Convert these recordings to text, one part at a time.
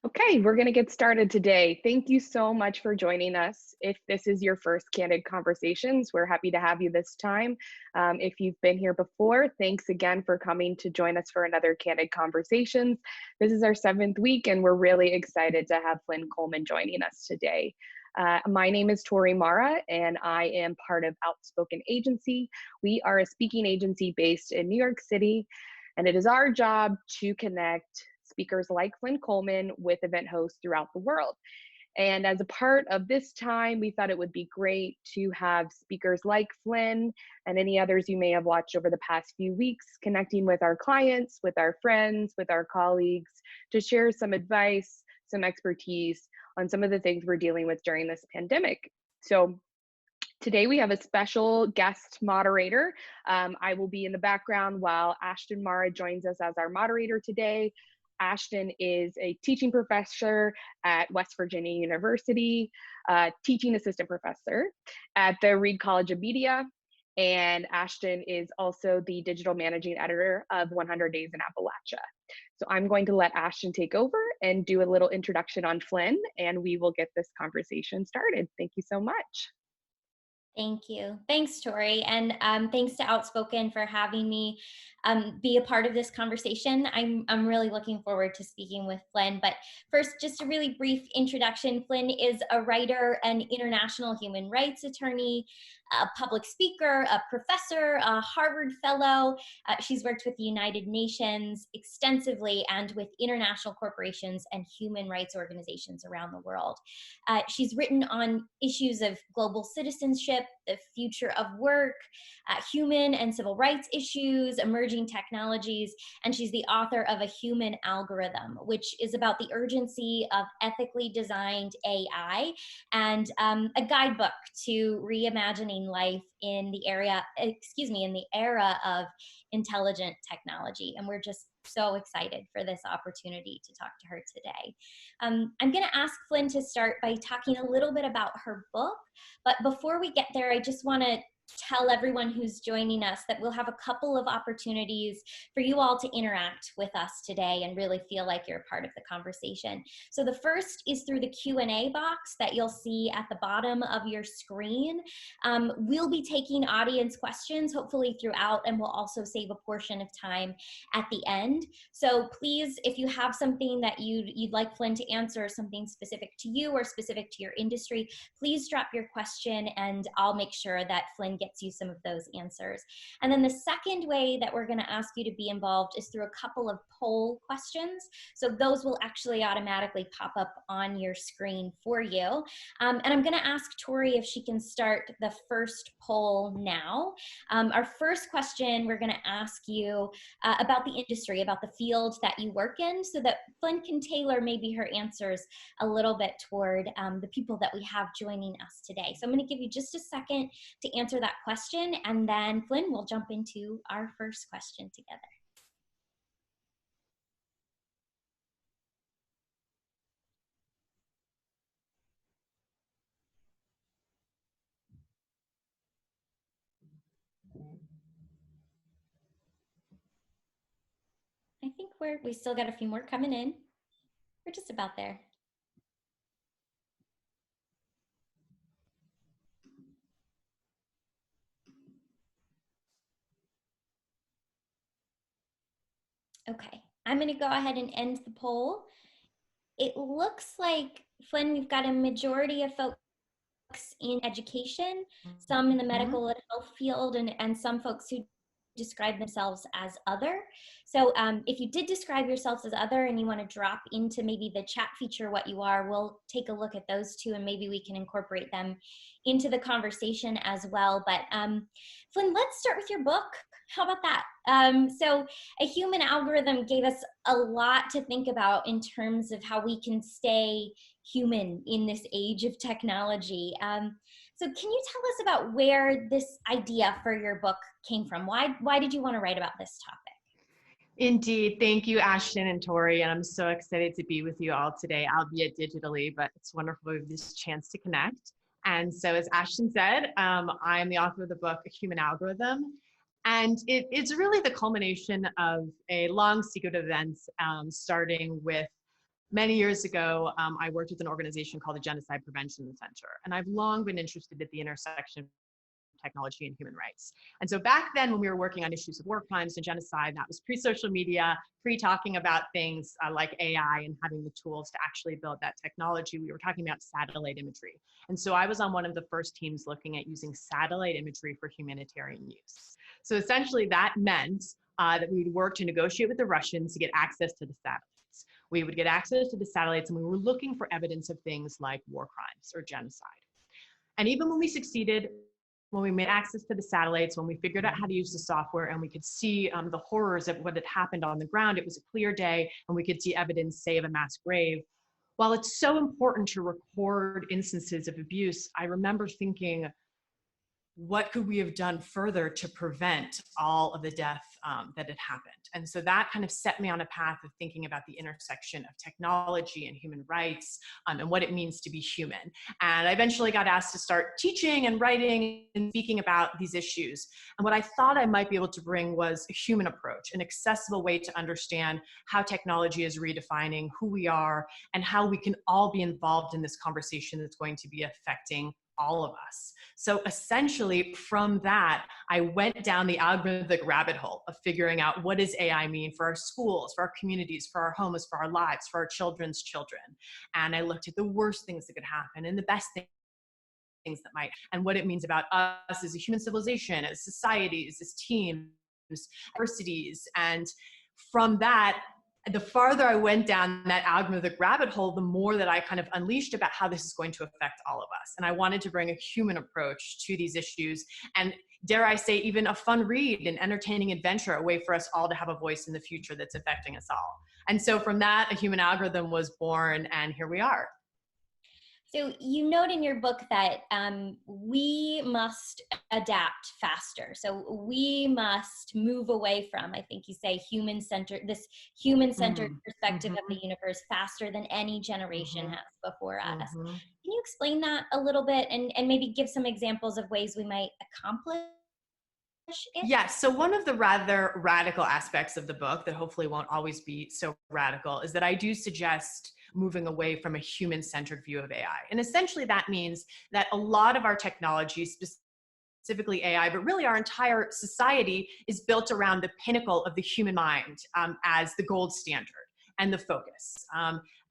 Okay, we're going to get started today. Thank you so much for joining us. If this is your first Candid Conversations, we're happy to have you this time. If you've been here before, thanks again for coming to join us for another Candid Conversations. This is our 7th week, and we're really excited to have Flynn Coleman joining us today. My name is Tori Marra, and I am part of Outspoken Agency. We are a speaking agency based in New York City, and it is our job to connect speakers like Flynn Coleman with event hosts throughout the world. And as a part of this time, we thought it would be great to have speakers like Flynn and any others you may have watched over the past few weeks, connecting with our clients, with our friends, with our colleagues, to share some advice, some expertise on some of the things we're dealing with during this pandemic. So today we have a special guest moderator. I will be in the background while Ashton Marra joins us as our moderator today. Ashton is a teaching professor at West Virginia University, teaching assistant professor at the Reed College of Media. And Ashton is also the digital managing editor of 100 Days in Appalachia. So I'm going to let Ashton take over and do a little introduction on Flynn, and we will get this conversation started. Thank you so much. Thank you. Thanks, Tori. And thanks to Outspoken for having me be a part of this conversation. I'm really looking forward to speaking with Flynn. But first, just a really brief introduction. Flynn is a writer, an international human rights attorney, a public speaker, a professor, a Harvard fellow. She's worked with the United Nations extensively and with international corporations and human rights organizations around the world. She's written on issues of global citizenship, the future of work, human and civil rights issues, emerging technologies, and she's the author of A Human Algorithm, which is about the urgency of ethically designed AI and a guidebook to reimagining life in the era of intelligent technology. And we're just so excited for this opportunity to talk to her today. I'm going to ask Flynn to start by talking a little bit about her book. But before we get there, I just want to tell everyone who's joining us that we'll have a couple of opportunities for you all to interact with us today and really feel like you're a part of the conversation. So the first is through the Q&A box that you'll see at the bottom of your screen. We'll be taking audience questions, hopefully throughout, and we'll also save a portion of time at the end. So please, if you have something that you'd like Flynn to answer, something specific to you or specific to your industry, please drop your question and I'll make sure that Flynn gets you some of those answers. And then the second way that we're going to ask you to be involved is through a couple of poll questions. So those will actually automatically pop up on your screen for you. And I'm going to ask Tori if she can start the first poll now. Our first question, we're going to ask you about the industry, about the field that you work in, so that Flynn can tailor maybe her answers a little bit toward the people that we have joining us today. So I'm going to give you just a second to answer that question, and then Flynn will jump into our first question together. I think we still got a few more coming in. We're just about there. Okay, I'm going to go ahead and end the poll. It looks like, Flynn, we've got a majority of folks in education, some in the medical and health field, and some folks who describe themselves as other. So if you did describe yourselves as other and you want to drop into maybe the chat feature what you are, we'll take a look at those too, and maybe we can incorporate them into the conversation as well. But Flynn, let's start with your book. How about that? So A Human Algorithm gave us a lot to think about in terms of how we can stay human in this age of technology. So can you tell us about where this idea for your book came from? Why did you want to write about this topic? Indeed. Thank you, Ashton and Tori. And I'm so excited to be with you all today, albeit digitally, but it's wonderful we have this chance to connect. And so as Ashton said, I am the author of the book, A Human Algorithm. And it's really the culmination of a long sequence of events, starting with many years ago, I worked with an organization called the Genocide Prevention Center, and I've long been interested at the intersection of technology and human rights. And so back then when we were working on issues of war crimes and genocide, that was pre-social media, pre-talking about things like AI and having the tools to actually build that technology. We were talking about satellite imagery. And so I was on one of the first teams looking at using satellite imagery for humanitarian use. So essentially that meant that we would work to negotiate with the Russians to get access to the satellites. We would get access to the satellites and we were looking for evidence of things like war crimes or genocide. And even when we succeeded, when we made access to the satellites, when we figured out how to use the software and we could see the horrors of what had happened on the ground, it was a clear day and we could see evidence, say, of a mass grave. While it's so important to record instances of abuse, I remember thinking, what could we have done further to prevent all of the death that had happened? And so that kind of set me on a path of thinking about the intersection of technology and human rights and what it means to be human. And I eventually got asked to start teaching and writing and speaking about these issues. And what I thought I might be able to bring was a human approach, an accessible way to understand how technology is redefining who we are and how we can all be involved in this conversation that's going to be affecting all of us. So essentially from that, I went down the algorithmic rabbit hole of figuring out what does AI mean for our schools, for our communities, for our homes, for our lives, for our children's children. And I looked at the worst things that could happen and the best things that might, and what it means about us as a human civilization, as societies, as teams, universities. And from that, the farther I went down that algorithmic rabbit hole, the more that I kind of unleashed about how this is going to affect all of us. And I wanted to bring a human approach to these issues. And dare I say, even a fun read, an entertaining adventure, a way for us all to have a voice in the future that's affecting us all. And so from that, a human algorithm was born, and here we are. So you note in your book that we must adapt faster. So we must move away from, I think you say, this human-centered perspective of the universe faster than any generation has before us. Can you explain that a little bit and maybe give some examples of ways we might accomplish it? Yes. So one of the rather radical aspects of the book that hopefully won't always be so radical is that I do suggest moving away from a human-centered view of AI. And essentially that means that a lot of our technology, specifically AI, but really our entire society is built around the pinnacle of the human mind as the gold standard and the focus.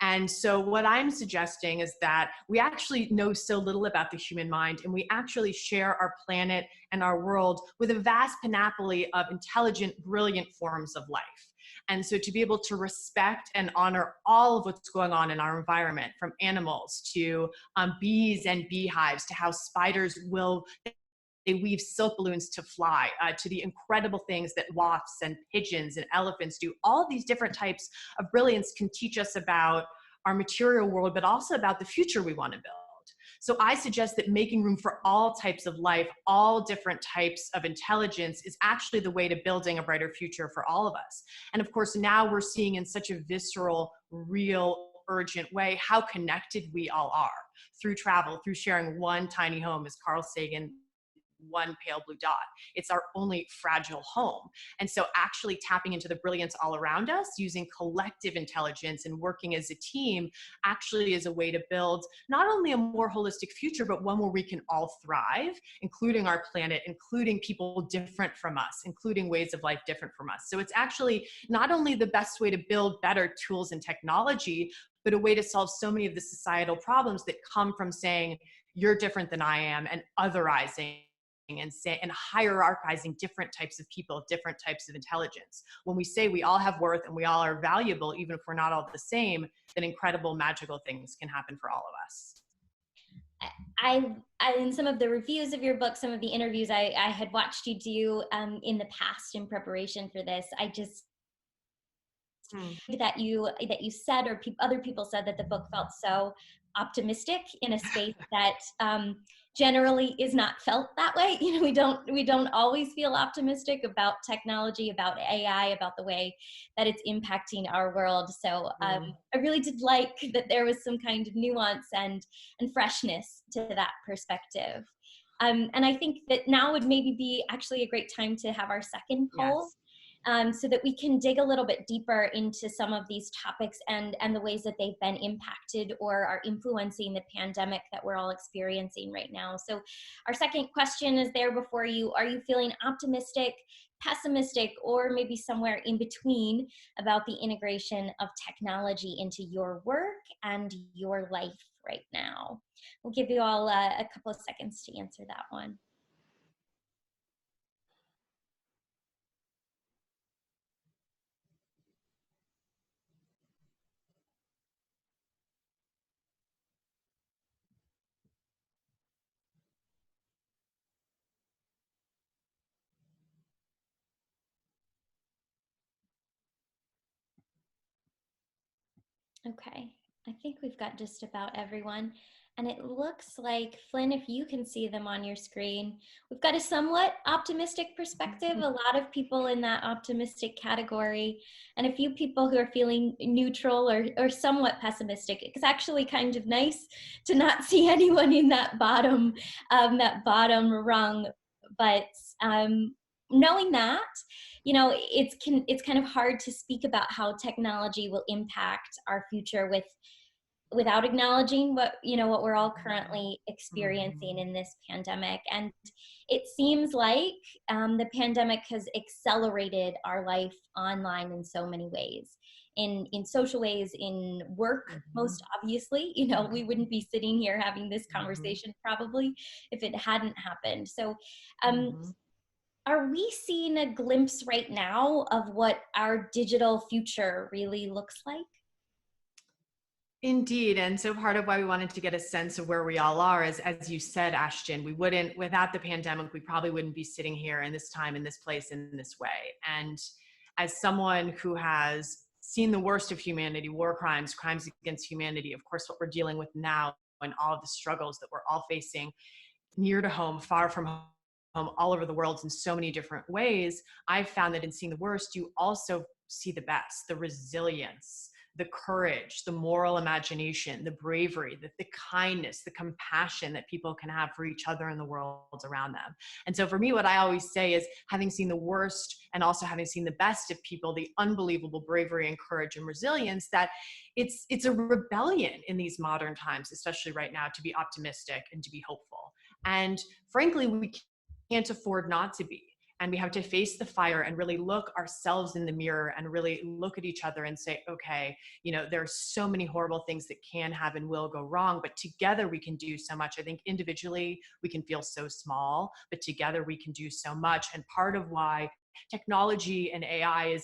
And so what I'm suggesting is that we actually know so little about the human mind, and we actually share our planet and our world with a vast panoply of intelligent, brilliant forms of life. And so to be able to respect and honor all of what's going on in our environment, from animals to bees and beehives, to how spiders they weave silk balloons to fly, to the incredible things that wasps and pigeons and elephants do. All of these different types of brilliance can teach us about our material world, but also about the future we want to build. So I suggest that making room for all types of life, all different types of intelligence is actually the way to building a brighter future for all of us. And of course, now we're seeing in such a visceral, real, urgent way how connected we all are through travel, through sharing one tiny home, as Carl Sagan, one pale blue dot. It's our only fragile home. And so actually tapping into the brilliance all around us, using collective intelligence and working as a team actually is a way to build not only a more holistic future, but one where we can all thrive, including our planet, including people different from us, including ways of life different from us. So it's actually not only the best way to build better tools and technology, but a way to solve so many of the societal problems that come from saying, you're different than I am, and otherizing and hierarchizing different types of people, different types of intelligence. When we say we all have worth and we all are valuable, even if we're not all the same, then incredible, magical things can happen for all of us. I in some of the reviews of your book, some of the interviews I had watched you do in the past in preparation for this, I just that you said, or other people said, that the book felt so optimistic in a space that generally is not felt that way. You know, we don't always feel optimistic about technology, about AI, about the way that it's impacting our world. So I really did like that there was some kind of nuance and freshness to that perspective. And I think that now would maybe be actually a great time to have our second poll. Yes. so that we can dig a little bit deeper into some of these topics and the ways that they've been impacted or are influencing the pandemic that we're all experiencing right now. So our second question is there before you. Are you feeling optimistic, pessimistic, or maybe somewhere in between about the integration of technology into your work and your life right now? We'll give you all a couple of seconds to answer that one. Okay, I think we've got just about everyone. And it looks like, Flynn, if you can see them on your screen, we've got a somewhat optimistic perspective, a lot of people in that optimistic category, and a few people who are feeling neutral or somewhat pessimistic. It's actually kind of nice to not see anyone in that bottom rung. But knowing that, you know, it's kind of hard to speak about how technology will impact our future without acknowledging what we're all currently experiencing in this pandemic. And it seems like the pandemic has accelerated our life online in so many ways, in social ways, in work, most obviously. You know, we wouldn't be sitting here having this conversation probably if it hadn't happened. So are we seeing a glimpse right now of what our digital future really looks like? Indeed. And so part of why we wanted to get a sense of where we all are is, as you said, Ashton, without the pandemic, we probably wouldn't be sitting here in this time, in this place, in this way. And as someone who has seen the worst of humanity, war crimes, crimes against humanity, of course, what we're dealing with now and all of the struggles that we're all facing near to home, far from home, all over the world in so many different ways, I've found that in seeing the worst, you also see the best, the resilience, the courage, the moral imagination, the bravery, the kindness, the compassion that people can have for each other and the world around them. And so for me, what I always say is, having seen the worst and also having seen the best of people, the unbelievable bravery and courage and resilience, that it's a rebellion in these modern times, especially right now, to be optimistic and to be hopeful. And frankly, we can't afford not to be. And we have to face the fire and really look ourselves in the mirror and really look at each other and say, okay, you know, there are so many horrible things that can have and will go wrong, but together we can do so much. I think individually we can feel so small, but together we can do so much. And part of why technology and AI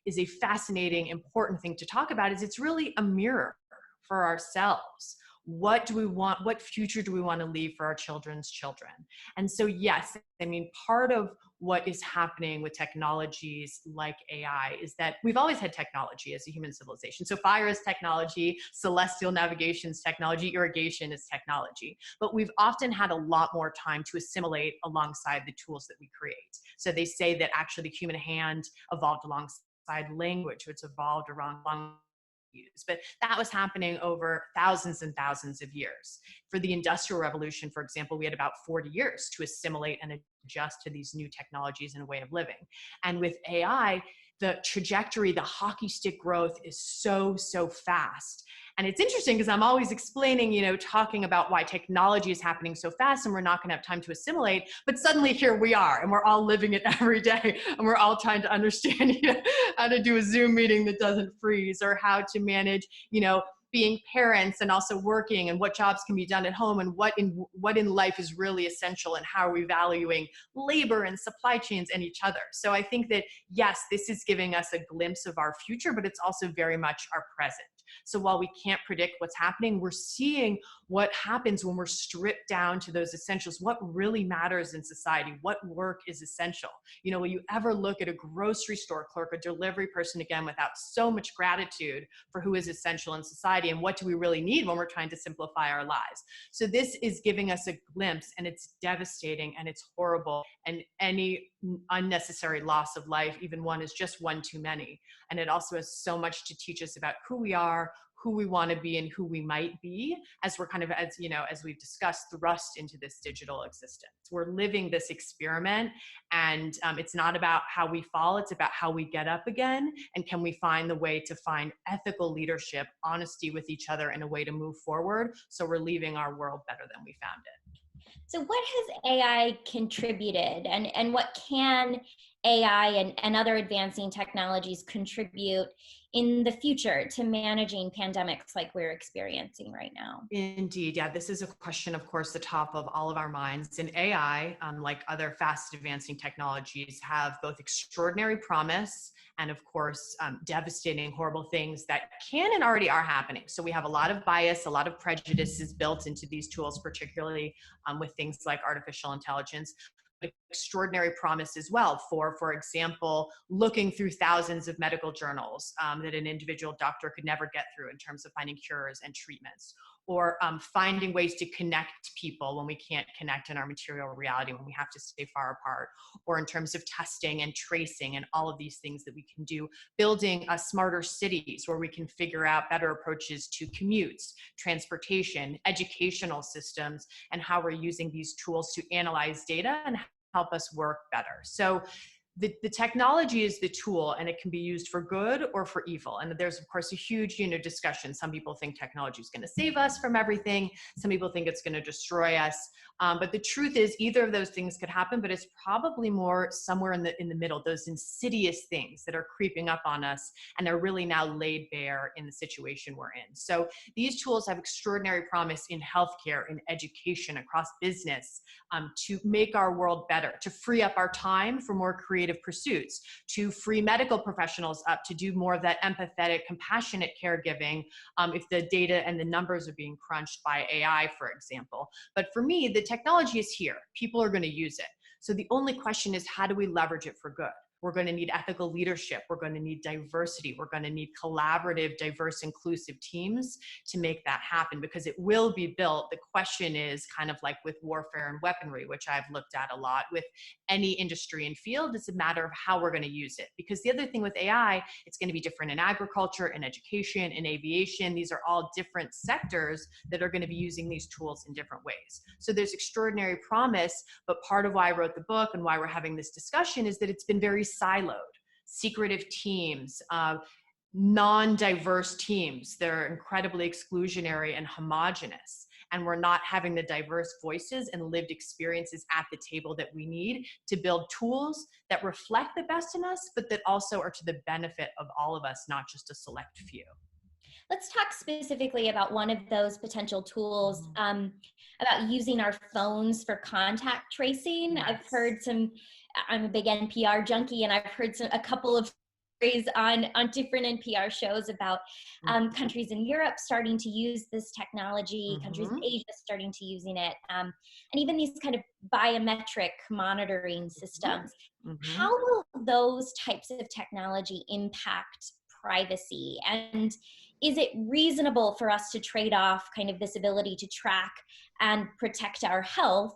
is a fascinating, important thing to talk about is it's really a mirror for ourselves. What do we want? What future do we want to leave for our children's children? And so, yes, I mean, part of what is happening with technologies like AI is that we've always had technology as a human civilization. So fire is technology, celestial navigation is technology, irrigation is technology. But we've often had a lot more time to assimilate alongside the tools that we create. So they say that actually the human hand evolved alongside language, it's evolved around use. But that was happening over thousands and thousands of years. For the Industrial Revolution, for example, we had about 40 years to assimilate and adjust to these new technologies and a way of living. And with AI, the trajectory, the hockey stick growth is so fast. And it's interesting because I'm always explaining, you know, talking about why technology is happening so fast and we're not going to have time to assimilate. But suddenly here we are, and we're all living it every day. And we're all trying to understand, you know, how to do a Zoom meeting that doesn't freeze, or how to manage, you know, being parents and also working, and what jobs can be done at home, and what in life is really essential, and how are we valuing labor and supply chains and each other. So I think that, yes, this is giving us a glimpse of our future, but it's also very much our present. So while we can't predict what's happening, we're seeing what happens when we're stripped down to those essentials. What really matters in society? What work is essential? You know, will you ever look at a grocery store clerk, a delivery person again, without so much gratitude for who is essential in society, and what do we really need when we're trying to simplify our lives? So this is giving us a glimpse, and it's devastating and it's horrible, and any unnecessary loss of life, even one, is just one too many. And it also has so much to teach us about who we are, who we want to be and who we might be as we're kind of, as you know, as we've discussed, thrust into this digital existence. We're living this experiment, and it's not about how we fall, it's about how we get up again, and can we find the way to find ethical leadership, honesty with each other, and a way to move forward so we're leaving our world better than we found it. So what has AI contributed, and what can AI and other advancing technologies contribute in the future to managing pandemics like we're experiencing right now? Indeed, yeah, this is a question, of course, the top of all of our minds. And AI, like other fast advancing technologies, have both extraordinary promise and, of course, devastating, horrible things that can and already are happening. So we have a lot of bias, a lot of prejudices built into these tools, particularly with things like artificial intelligence. Extraordinary promise as well for example, looking through thousands of medical journals that an individual doctor could never get through in terms of finding cures and treatments, or finding ways to connect people when we can't connect in our material reality, when we have to stay far apart, or in terms of testing and tracing and all of these things that we can do, building smarter cities where we can figure out better approaches to commutes, transportation, educational systems, and how we're using these tools to analyze data and help us work better. So the technology is the tool, and it can be used for good or for evil. And there's, of course, a huge discussion. Some people think technology is going to save us from everything. Some people think it's going to destroy us. But the truth is, either of those things could happen, but it's probably more somewhere in the middle, those insidious things that are creeping up on us and are really now laid bare in the situation we're in. So these tools have extraordinary promise in healthcare, in education, across business, to make our world better, to free up our time for more creative pursuits, to free medical professionals up to do more of that empathetic, compassionate caregiving if the data and the numbers are being crunched by AI, for example. But for me, the technology is here. People are going to use it. So the only question is, how do we leverage it for good? We're going to need ethical leadership. We're going to need diversity. We're going to need collaborative, diverse, inclusive teams to make that happen, because it will be built. The question is kind of like with warfare and weaponry, which I've looked at a lot with any industry and field. It's a matter of how we're going to use it. Because the other thing with AI, it's going to be different in agriculture, in education, in aviation. These are all different sectors that are going to be using these tools in different ways. So there's extraordinary promise, but part of why I wrote the book and why we're having this discussion is that it's been very siloed, secretive teams, non-diverse teams. They're incredibly exclusionary and homogenous. And we're not having the diverse voices and lived experiences at the table that we need to build tools that reflect the best in us, but that also are to the benefit of all of us, not just a select few. Let's talk specifically about one of those potential tools, about using our phones for contact tracing. Yes. I've heard I'm a big NPR junkie, and I've heard a couple of stories on different NPR shows about countries in Europe starting to use this technology, countries in Asia starting to using it, and even these kind of biometric monitoring systems. How will those types of technology impact privacy? And is it reasonable for us to trade off kind of this ability to track and protect our health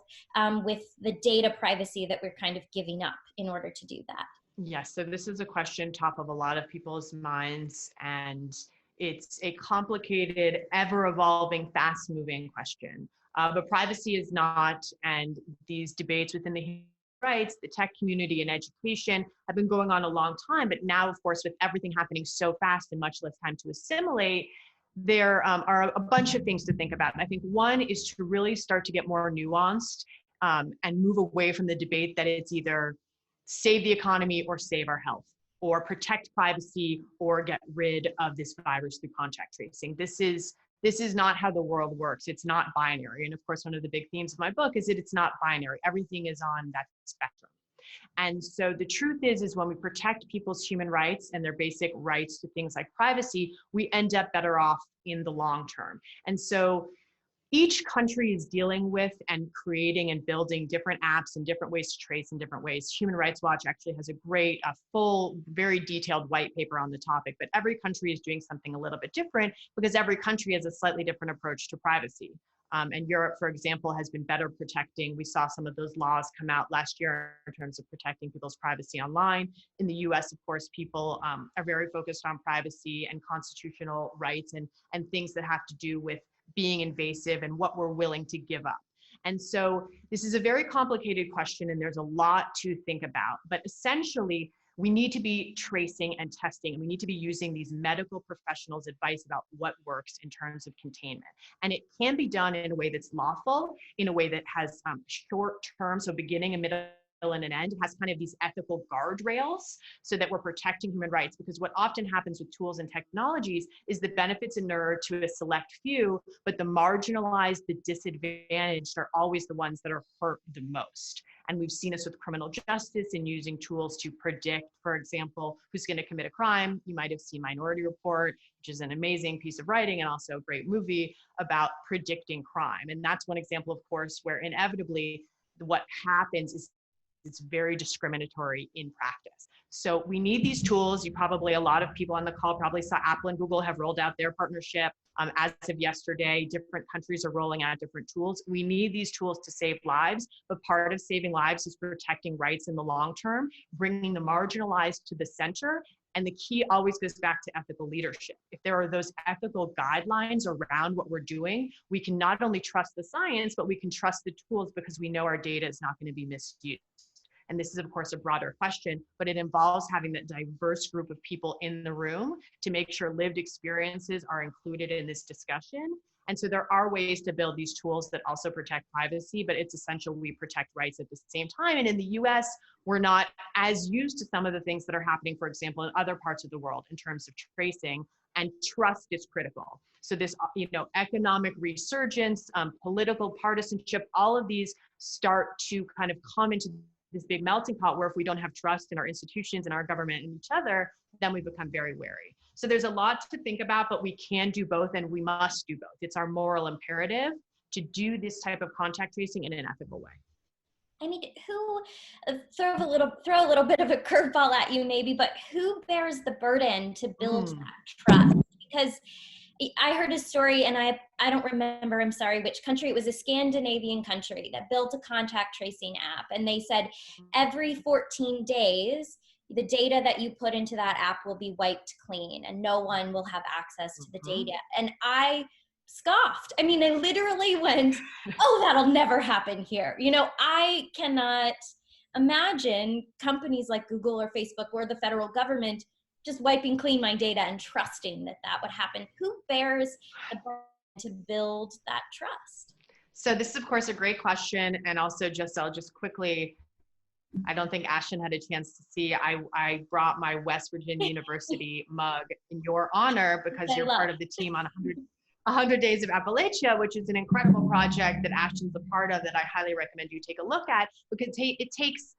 with the data privacy that we're kind of giving up in order to do that? Yes, so this is a question top of a lot of people's minds, and it's a complicated, ever-evolving, fast-moving question. But privacy is not, and these debates within the rights, the tech community, and education have been going on a long time. But now, of course, with everything happening so fast and much less time to assimilate, there are a bunch of things to think about. And I think one is to really start to get more nuanced and move away from the debate that it's either save the economy or save our health, or protect privacy or get rid of this virus through contact tracing. This is not how the world works. It's not binary. And of course, one of the big themes of my book is that it's not binary. Everything is on that spectrum. And so the truth is when we protect people's human rights and their basic rights to things like privacy, we end up better off in the long term. And so each country is dealing with and creating and building different apps and different ways to trace in different ways. Human Rights Watch actually has a full, very detailed white paper on the topic, but every country is doing something a little bit different because every country has a slightly different approach to privacy. And Europe, for example, has been better protecting. We saw some of those laws come out last year in terms of protecting people's privacy online. In the US, of course, people are very focused on privacy and constitutional rights and things that have to do with being invasive and what we're willing to give up. And so this is a very complicated question, and there's a lot to think about. But essentially, we need to be tracing and testing, and we need to be using these medical professionals' advice about what works in terms of containment. And it can be done in a way that's lawful, in a way that has short term, so beginning, a middle, and an end, has kind of these ethical guardrails so that we're protecting human rights. Because what often happens with tools and technologies is the benefits inure to a select few, but the marginalized, the disadvantaged are always the ones that are hurt the most. And we've seen this with criminal justice in using tools to predict, for example, who's going to commit a crime. You might have seen Minority Report, which is an amazing piece of writing and also a great movie about predicting crime. And that's one example, of course, where inevitably what happens is it's very discriminatory in practice. So we need these tools. A lot of people on the call probably saw Apple and Google have rolled out their partnership. As of yesterday, different countries are rolling out different tools. We need these tools to save lives, but part of saving lives is protecting rights in the long term, bringing the marginalized to the center. And the key always goes back to ethical leadership. If there are those ethical guidelines around what we're doing, we can not only trust the science, but we can trust the tools because we know our data is not going to be misused. And this is, of course, a broader question, but it involves having that diverse group of people in the room to make sure lived experiences are included in this discussion. And so there are ways to build these tools that also protect privacy, but it's essential we protect rights at the same time. And in the US, we're not as used to some of the things that are happening, for example, in other parts of the world in terms of tracing, and trust is critical. So this, economic resurgence, political partisanship, all of these start to kind of come into this big melting pot where if we don't have trust in our institutions and our government and each other, then we become very wary. So there's a lot to think about, but we can do both and we must do both. It's our moral imperative to do this type of contact tracing in an ethical way. I mean, who, throw a little bit of a curveball at you maybe, but who bears the burden to build that trust? Because I heard a story, and I don't remember, I'm sorry, which country. It was a Scandinavian country that built a contact tracing app. And they said every 14 days, the data that you put into that app will be wiped clean and no one will have access to the data. And I scoffed. I mean, I literally went, oh, that'll never happen here. I cannot imagine companies like Google or Facebook or the federal government just wiping clean my data and trusting that would happen. Who bears the burden to build that trust? So this is, of course, a great question. And also, I'll just quickly, I don't think Ashton had a chance to see, I brought my West Virginia University mug in your honor because you're part of the team on 100 Days of Appalachia, which is an incredible project that Ashton's a part of that I highly recommend you take a look at, because it takes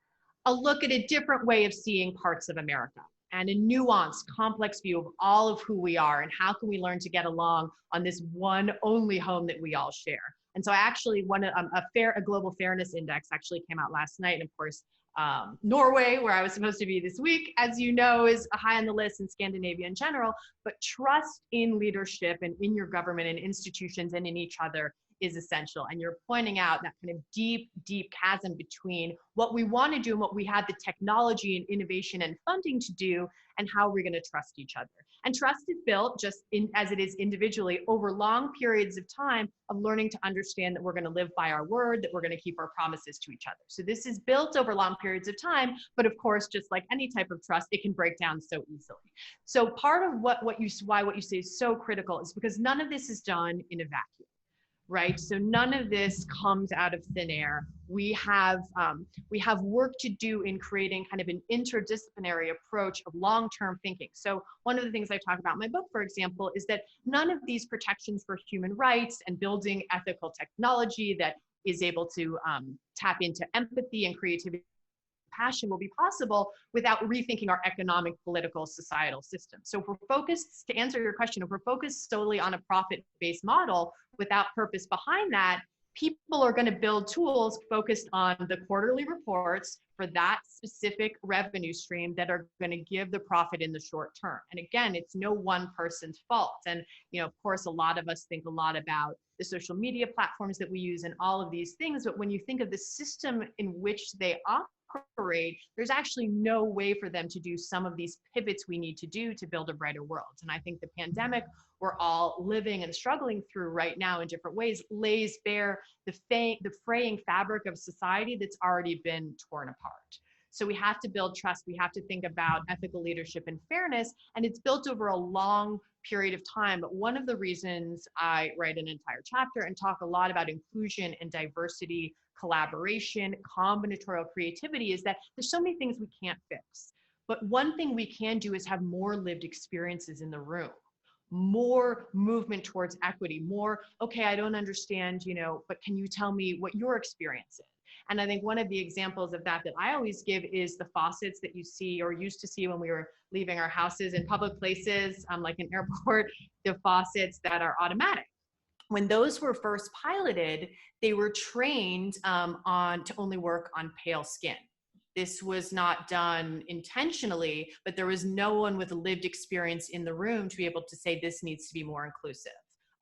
a look at a different way of seeing parts of America and a nuanced, complex view of all of who we are and how can we learn to get along on this one only home that we all share. And so I actually a global fairness index actually came out last night. And of course, Norway, where I was supposed to be this week, as you know, is high on the list, in Scandinavia in general. But trust in leadership and in your government and institutions and in each other is essential. And you're pointing out that kind of deep, deep chasm between what we want to do and what we have the technology and innovation and funding to do, and how we're going to trust each other. And trust is built just as it is individually over long periods of time of learning to understand that we're going to live by our word, that we're going to keep our promises to each other. So this is built over long periods of time, but of course, just like any type of trust, it can break down so easily. So part of what you say is so critical is because none of this is done in a vacuum. Right? So none of this comes out of thin air. We have work to do in creating kind of an interdisciplinary approach of long-term thinking. So one of the things I talk about in my book, for example, is that none of these protections for human rights and building ethical technology that is able to tap into empathy and creativity, passion will be possible without rethinking our economic, political, societal system. So if we're focused, to answer your question, if we're focused solely on a profit-based model without purpose behind that, people are going to build tools focused on the quarterly reports for that specific revenue stream that are going to give the profit in the short term. And again, it's no one person's fault. And, of course, a lot of us think a lot about the social media platforms that we use, and all of these things. But when you think of the system in which they operate, there's actually no way for them to do some of these pivots we need to do to build a brighter world. And I think the pandemic we're all living and struggling through right now in different ways lays bare the fraying fabric of society that's already been torn apart. So we have to build trust. We have to think about ethical leadership and fairness, and it's built over a long period of time. But one of the reasons I write an entire chapter and talk a lot about inclusion and diversity, collaboration, combinatorial creativity is that there's so many things we can't fix. But one thing we can do is have more lived experiences in the room, more movement towards equity, more, okay, I don't understand, but can you tell me what your experience is? And I think one of the examples of that I always give is the faucets that you see or used to see when we were leaving our houses in public places, like an airport, the faucets that are automatic. When those were first piloted, they were trained to only work on pale skin. This was not done intentionally, but there was no one with lived experience in the room to be able to say this needs to be more inclusive.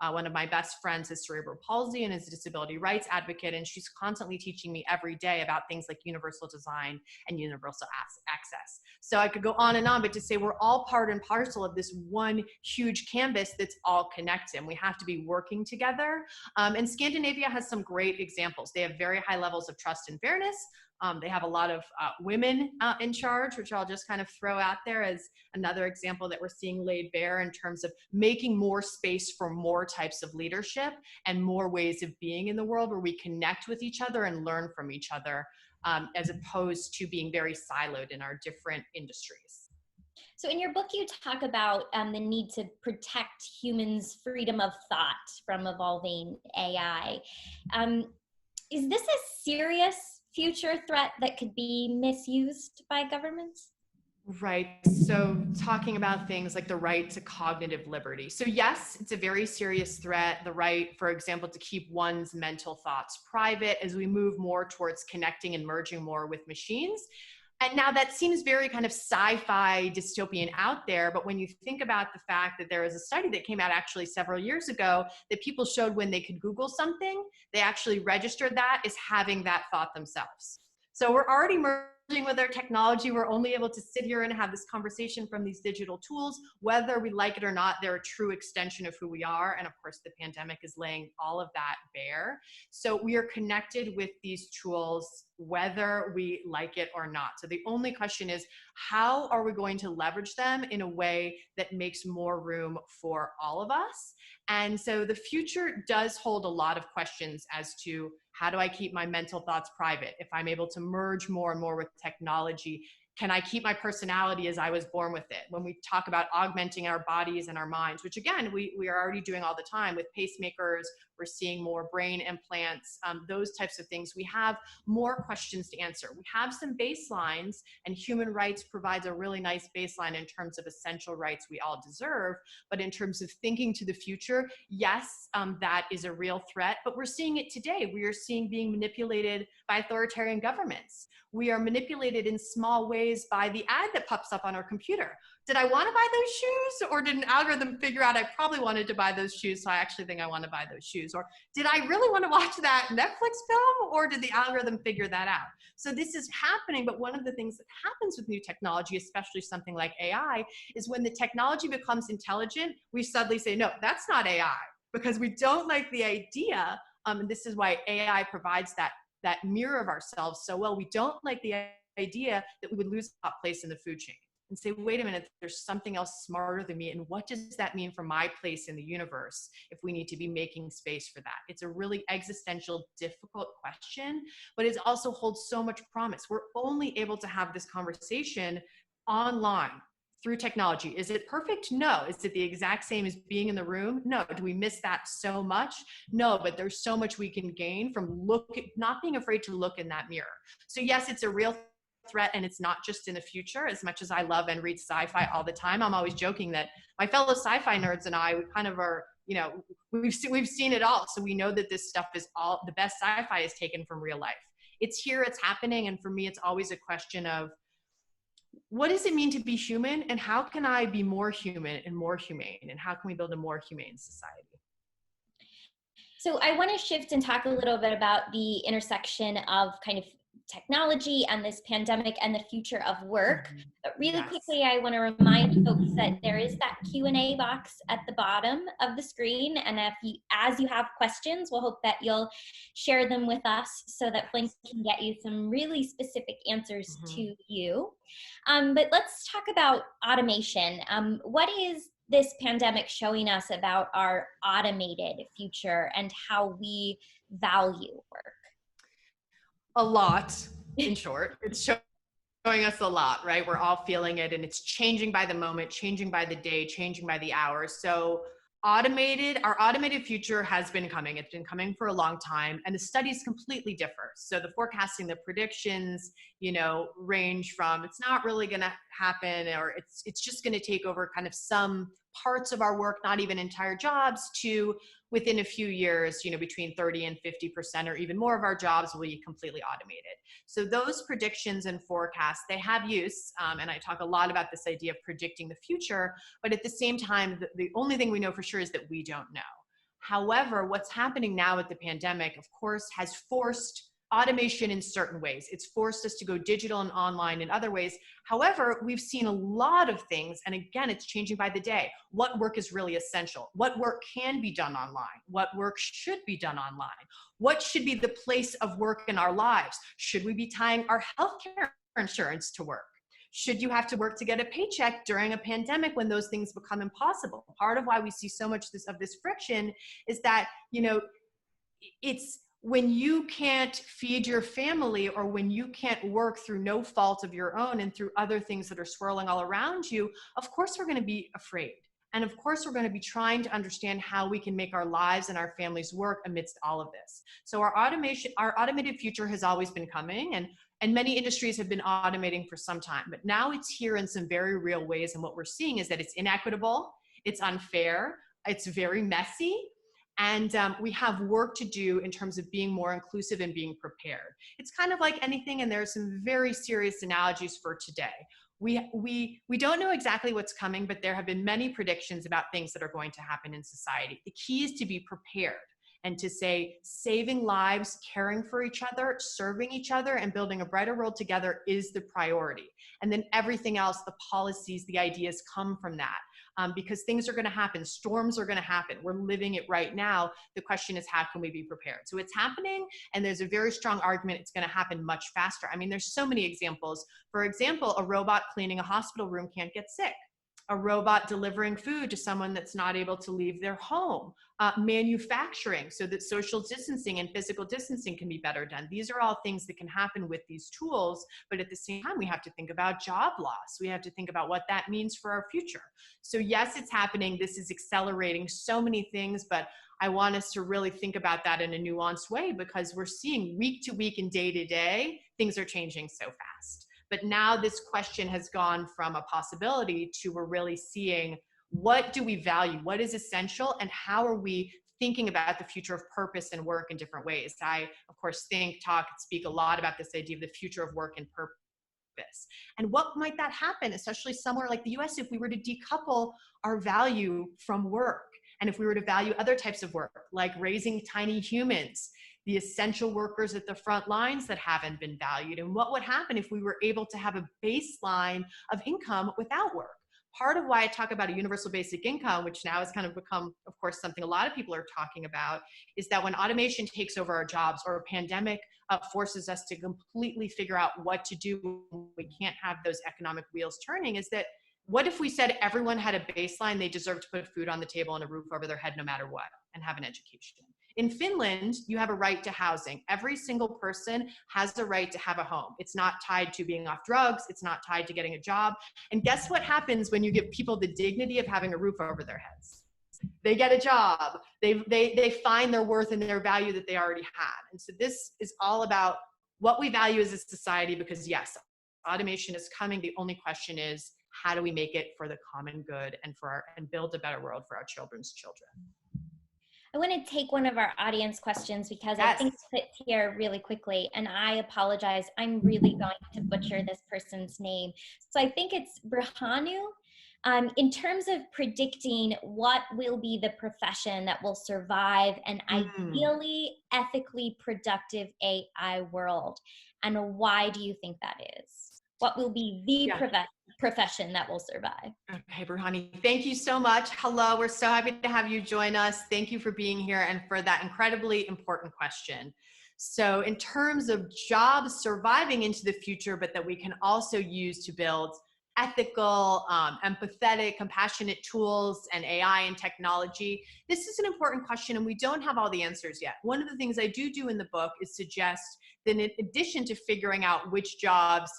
One of my best friends has cerebral palsy and is a disability rights advocate, and she's constantly teaching me every day about things like universal design and universal access. So I could go on and on, but to say we're all part and parcel of this one huge canvas that's all connected, and we have to be working together. And Scandinavia has some great examples. They have very high levels of trust and fairness. They have a lot of women in charge, which I'll just kind of throw out there as another example that we're seeing laid bare in terms of making more space for more types of leadership and more ways of being in the world where we connect with each other and learn from each other, as opposed to being very siloed in our different industries. So in your book, you talk about the need to protect humans' freedom of thought from evolving AI. Is this a serious future threat that could be misused by governments? Right. So talking about things like the right to cognitive liberty. So yes, it's a very serious threat. The right, for example, to keep one's mental thoughts private as we move more towards connecting and merging more with machines. And now that seems very kind of sci-fi dystopian out there, but when you think about the fact that there was a study that came out actually several years ago that people showed when they could Google something, they actually registered that as having that thought themselves. So we're already merging with our technology. We're only able to sit here and have this conversation from these digital tools. Whether we like it or not, they're a true extension of who we are. And of course, the pandemic is laying all of that bare. So we are connected with these tools, whether we like it or not. So the only question is, how are we going to leverage them in a way that makes more room for all of us? And so the future does hold a lot of questions as to how do I keep my mental thoughts private? If I'm able to merge more and more with technology, can I keep my personality as I was born with it? When we talk about augmenting our bodies and our minds, which again, we are already doing all the time with pacemakers, we're seeing more brain implants, those types of things. We have more questions to answer. We have some baselines, and human rights provides a really nice baseline in terms of essential rights we all deserve. But in terms of thinking to the future, yes, that is a real threat, but we're seeing it today. We are seeing being manipulated by authoritarian governments. We are manipulated in small ways by the ad that pops up on our computer. Did I want to buy those shoes, or did an algorithm figure out I probably wanted to buy those shoes, so I actually think I want to buy those shoes? Or did I really want to watch that Netflix film, or did the algorithm figure that out? So this is happening, but one of the things that happens with new technology, especially something like AI, is when the technology becomes intelligent, we suddenly say, no, that's not AI, because we don't like the idea, and this is why AI provides that mirror of ourselves so well. We don't like the idea that we would lose a place in the food chain and say, wait a minute, there's something else smarter than me. And what does that mean for my place in the universe if we need to be making space for that? It's a really existential, difficult question, but it also holds so much promise. We're only able to have this conversation online through technology. Is it perfect? No. Is it the exact same as being in the room? No. Do we miss that so much? No, but there's so much we can gain from not being afraid to look in that mirror. So yes, it's a real threat, and it's not just in the future. As much as I love and read sci-fi all the time, I'm always joking that my fellow sci-fi nerds and I, we kind of are, we've seen it all. So we know that this stuff is all, the best sci-fi is taken from real life. It's here, it's happening. And for me, it's always a question of, what does it mean to be human, and how can I be more human and more humane, and how can we build a more humane society? So I want to shift and talk a little bit about the intersection of kind of technology and this pandemic and the future of work. But really Yes. quickly, I want to remind folks that there is that Q&A box at the bottom of the screen. And as you have questions, we'll hope that you'll share them with us so that Flynn can get you some really specific answers to you. But let's talk about automation. What is this pandemic showing us about our automated future and how we value work? A lot, in short. It's showing us a lot, right? We're all feeling it, and it's changing by the moment, changing by the day, changing by the hour. So our automated future has been coming. It's been coming for a long time, and the studies completely differ. So the forecasting, the predictions, range from it's not really going to happen, or it's just going to take over kind of some parts of our work, not even entire jobs, to within a few years, between 30 and 50% or even more of our jobs will be completely automated. So those predictions and forecasts, they have use, and I talk a lot about this idea of predicting the future, but at the same time, the only thing we know for sure is that we don't know. However, what's happening now with the pandemic, of course, has forced automation in certain ways. It's forced us to go digital and online in other ways. However, we've seen a lot of things, and again, it's changing by the day. What work is really essential? What work can be done online? What work should be done online? What should be the place of work in our lives? Should we be tying our healthcare insurance to work? Should you have to work to get a paycheck during a pandemic when those things become impossible? Part of why we see so much of this friction is that, it's when you can't feed your family, or when you can't work through no fault of your own and through other things that are swirling all around you, of course we're going to be afraid. And of course we're going to be trying to understand how we can make our lives and our families work amidst all of this. So our automated future has always been coming, and many industries have been automating for some time, but now it's here in some very real ways. And what we're seeing is that it's inequitable, it's unfair, it's very messy, and we have work to do in terms of being more inclusive and being prepared. It's kind of like anything, and there are some very serious analogies for today. We don't know exactly what's coming, but there have been many predictions about things that are going to happen in society. The key is to be prepared and to say saving lives, caring for each other, serving each other, and building a brighter world together is the priority. And then everything else, the policies, the ideas come from that. Because things are going to happen, storms are going to happen. We're living it right now. The question is, how can we be prepared? So it's happening, and there's a very strong argument it's going to happen much faster. I mean, there's so many examples. For example, a robot cleaning a hospital room can't get sick. A robot delivering food to someone that's not able to leave their home. Manufacturing, so that social distancing and physical distancing can be better done. These are all things that can happen with these tools, but at the same time, we have to think about job loss. We have to think about what that means for our future. So yes, it's happening. This is accelerating so many things, but I want us to really think about that in a nuanced way, because we're seeing week to week and day to day, things are changing so fast. But now this question has gone from a possibility to we're really seeing, what do we value? What is essential? And how are we thinking about the future of purpose and work in different ways? I, of course, speak a lot about this idea of the future of work and purpose. And what might that happen, especially somewhere like the US, if we were to decouple our value from work? And if we were to value other types of work, like raising tiny humans, the essential workers at the front lines that haven't been valued? And what would happen if we were able to have a baseline of income without work? Part of why I talk about a universal basic income, which now has kind of become, of course, something a lot of people are talking about, is that when automation takes over our jobs, or a pandemic forces us to completely figure out what to do, we can't have those economic wheels turning, is that what if we said everyone had a baseline, they deserve to put food on the table and a roof over their head no matter what, and have an education? In Finland, you have a right to housing. Every single person has the right to have a home. It's not tied to being off drugs. It's not tied to getting a job. And guess what happens when you give people the dignity of having a roof over their heads? They get a job. They find their worth and their value that they already had. And so this is all about what we value as a society, because yes, automation is coming. The only question is, how do we make it for the common good and build a better world for our children's children? I want to take one of our audience questions because I Yes. think it fits here really quickly. And I apologize. I'm really going to butcher this person's name. So I think it's Brahanu. In terms of predicting what will be the profession that will survive an ideally ethically productive AI world, and why do you think that is? What will be the profession that will survive? Okay, Bruhani, thank you so much. Hello, we're so happy to have you join us. Thank you for being here and for that incredibly important question. So in terms of jobs surviving into the future, but that we can also use to build ethical, empathetic, compassionate tools and AI and technology, this is an important question and we don't have all the answers yet. One of the things I do in the book is suggest that in addition to figuring out which jobs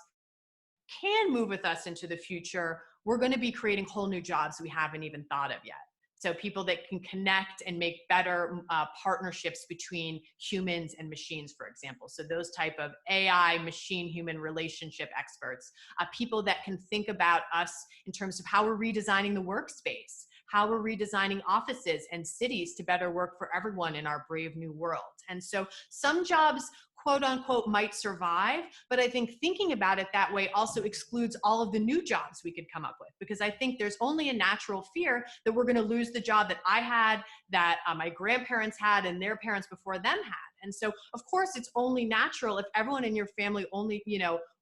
can move with us into the future, we're going to be creating whole new jobs we haven't even thought of yet. So people that can connect and make better partnerships between humans and machines, for example. So those type of AI machine-human relationship experts, people that can think about us in terms of how we're redesigning the workspace, how we're redesigning offices and cities to better work for everyone in our brave new world. And so some jobs, quote unquote, might survive, but I think thinking about it that way also excludes all of the new jobs we could come up with, because I think there's only a natural fear that we're going to lose the job that I had, that my grandparents had, and their parents before them had. And so, of course, it's only natural if everyone in your family only,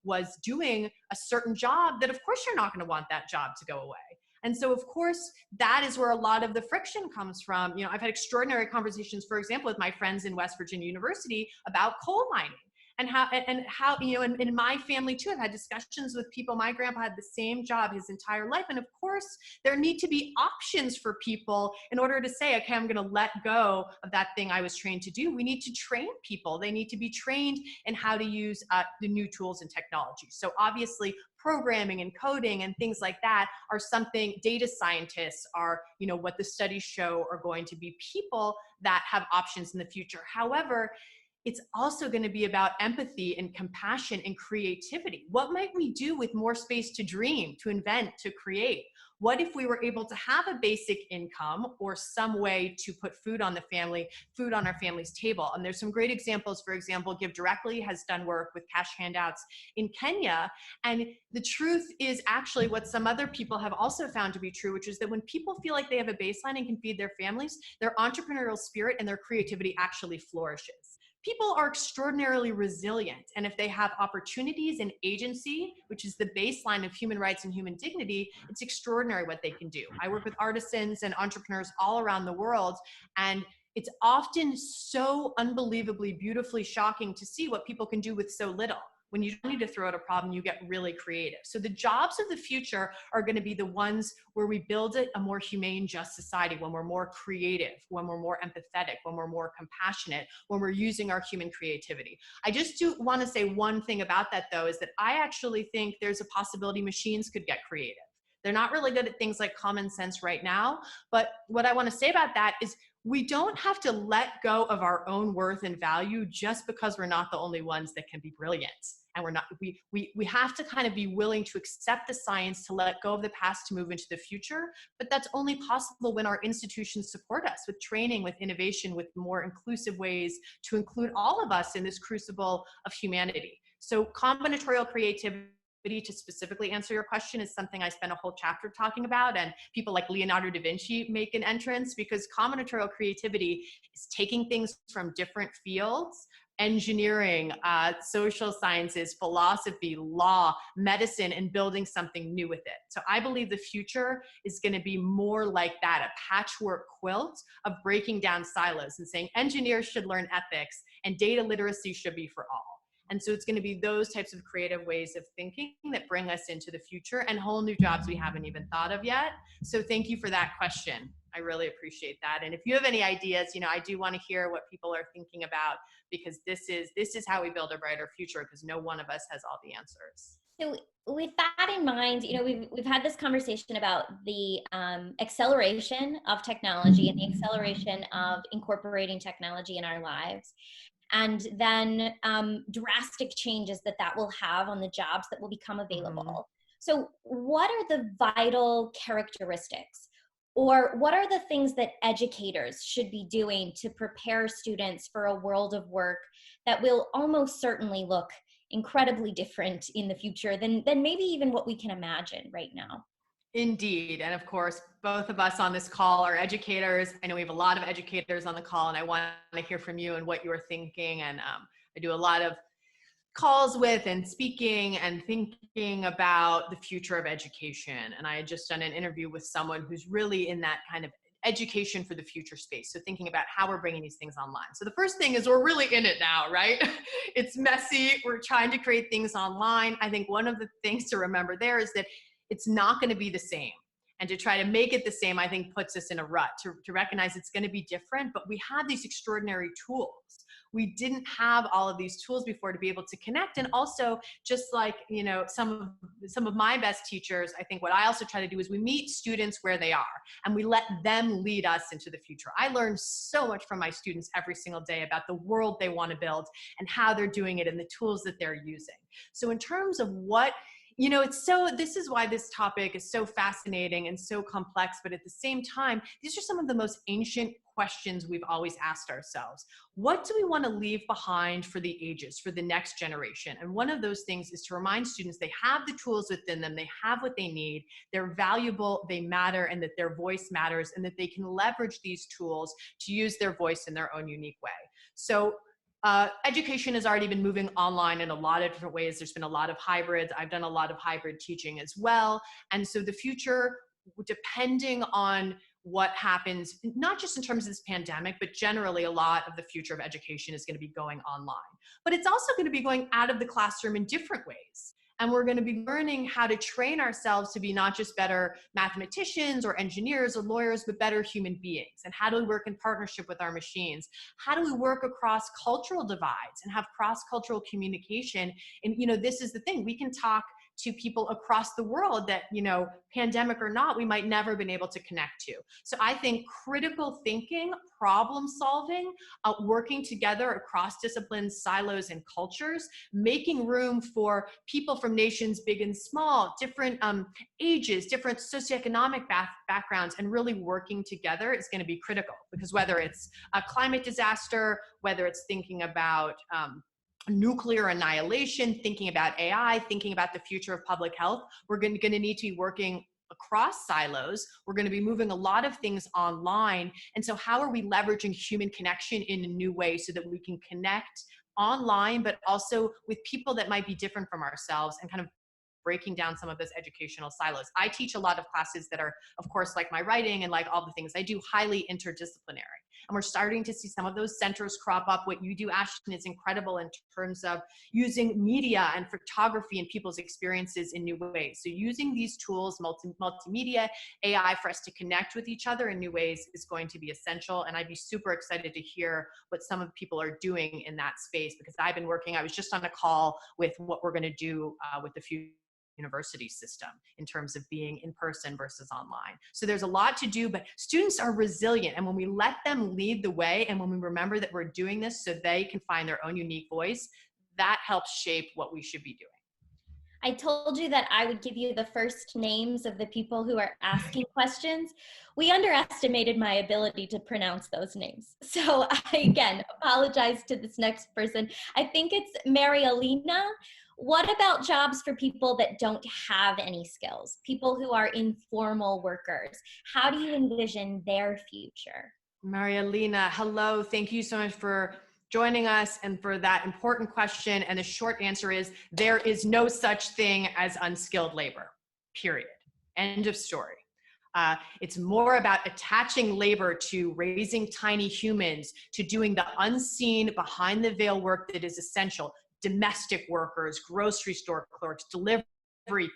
was doing a certain job, that of course you're not going to want that job to go away. And so, of course, that is where a lot of the friction comes from. I've had extraordinary conversations, for example, with my friends in West Virginia University about coal mining and how in my family too, I've had discussions with people. My grandpa had the same job his entire life. And of course, there need to be options for people in order to say, okay, I'm going to let go of that thing I was trained to do. We need to train people. They need to be trained in how to use the new tools and technology. So obviously, programming and coding and things like that are something. Data scientists are, what the studies show are going to be people that have options in the future. However, it's also going to be about empathy and compassion and creativity. What might we do with more space to dream, to invent, to create? What if we were able to have a basic income or some way to put food on our family's table? And there's some great examples. For example, Give Directly has done work with cash handouts in Kenya. And the truth is actually what some other people have also found to be true, which is that when people feel like they have a baseline and can feed their families, their entrepreneurial spirit and their creativity actually flourishes. People are extraordinarily resilient, and if they have opportunities and agency, which is the baseline of human rights and human dignity, it's extraordinary what they can do. I work with artisans and entrepreneurs all around the world, and it's often so unbelievably beautifully shocking to see what people can do with so little. When you don't need to throw out a problem, you get really creative. So the jobs of the future are going to be the ones where we build a more humane, just society, when we're more creative, when we're more empathetic, when we're more compassionate, when we're using our human creativity. I just do want to say one thing about that, though, is that I actually think there's a possibility machines could get creative. They're not really good at things like common sense right now. But what I want to say about that is we don't have to let go of our own worth and value just because we're not the only ones that can be brilliant. And we have to kind of be willing to accept the science, to let go of the past, to move into the future. But that's only possible when our institutions support us with training, with innovation, with more inclusive ways to include all of us in this crucible of humanity. So combinatorial creativity, to specifically answer your question, is something I spent a whole chapter talking about, and people like Leonardo da Vinci make an entrance, because combinatorial creativity is taking things from different fields: engineering, social sciences, philosophy, law, medicine, and building something new with it. So I believe the future is going to be more like that, a patchwork quilt of breaking down silos and saying engineers should learn ethics and data literacy should be for all. And so it's going to be those types of creative ways of thinking that bring us into the future and whole new jobs we haven't even thought of yet. So thank you for that question. I really appreciate that. And if you have any ideas, I do want to hear what people are thinking about, because this is how we build a brighter future, because no one of us has all the answers. So with that in mind, we've had this conversation about the acceleration of technology and the acceleration of incorporating technology in our lives, and then drastic changes that will have on the jobs that will become available. So what are the vital characteristics Or what are the things that educators should be doing to prepare students for a world of work that will almost certainly look incredibly different in the future than maybe even what we can imagine right now? Indeed. And of course, both of us on this call are educators. I know we have a lot of educators on the call, and I want to hear from you and what you're thinking. And I do a lot of calls with and speaking and thinking about the future of education. And I had just done an interview with someone who's really in that kind of education for the future space. So thinking about how we're bringing these things online. So the first thing is we're really in it now, right? It's messy. We're trying to create things online. I think one of the things to remember there is that it's not going to be the same. And to try to make it the same, I think puts us in a rut, to recognize it's going to be different, but we have these extraordinary tools. We didn't have all of these tools before to be able to connect. And also, just like, you know, some of my best teachers, I think what I also try to do is we meet students where they are and we let them lead us into the future. I learn so much from my students every single day about the world they want to build and how they're doing it and the tools that they're using. So in terms of what, you know, this is why this topic is so fascinating and so complex, but at the same time, these are some of the most ancient questions we've always asked ourselves. What do we want to leave behind for the ages, for the next generation? And one of those things is to remind students they have the tools within them, they have what they need, they're valuable, they matter, and that their voice matters, and that they can leverage these tools to use their voice in their own unique way. So education has already been moving online in a lot of different ways. There's been a lot of hybrids. I've done a lot of hybrid teaching as well. And so the future, depending on what happens, not just in terms of this pandemic, but generally a lot of the future of education is going to be going online. But it's also going to be going out of the classroom in different ways. And we're going to be learning how to train ourselves to be not just better mathematicians or engineers or lawyers, but better human beings. And how do we work in partnership with our machines? How do we work across cultural divides and have cross-cultural communication? And, you know, this is the thing. We can talk to people across the world that, you know, pandemic or not, we might never have been able to connect to. So I think critical thinking, problem solving, working together across disciplines, silos, and cultures, making room for people from nations big and small, different ages, different socioeconomic backgrounds, and really working together is going to be critical. Because whether it's a climate disaster, whether it's thinking about nuclear annihilation, thinking about AI, thinking about the future of public health, we're going to need to be working across silos. We're going to be moving a lot of things online. And so how are we leveraging human connection in a new way so that we can connect online, but also with people that might be different from ourselves, and kind of breaking down some of those educational silos. I teach a lot of classes that are, of course, like my writing and like all the things I do, highly interdisciplinary. And we're starting to see some of those centers crop up. What you do, Ashton, is incredible in terms of using media and photography and people's experiences in new ways. So using these tools, multimedia, AI, for us to connect with each other in new ways is going to be essential. And I'd be super excited to hear what some of the people are doing in that space, because I've been working, I was just on a call with what we're going to do with the future university system in terms of being in person versus online. So there's a lot to do, but students are resilient. And when we let them lead the way, and when we remember that we're doing this so they can find their own unique voice, that helps shape what we should be doing. I told you that I would give you the first names of the people who are asking questions. We underestimated my ability to pronounce those names. So I, again, apologize to this next person. I think it's Marialina. What about jobs for people that don't have any skills, people who are informal workers? How do you envision their future? Marialina, hello. Thank you so much for joining us and for that important question. And the short answer is there is no such thing as unskilled labor, period. End of story. It's more about attaching labor to raising tiny humans, to doing the unseen, behind the veil work that is essential. Domestic workers, grocery store clerks, delivery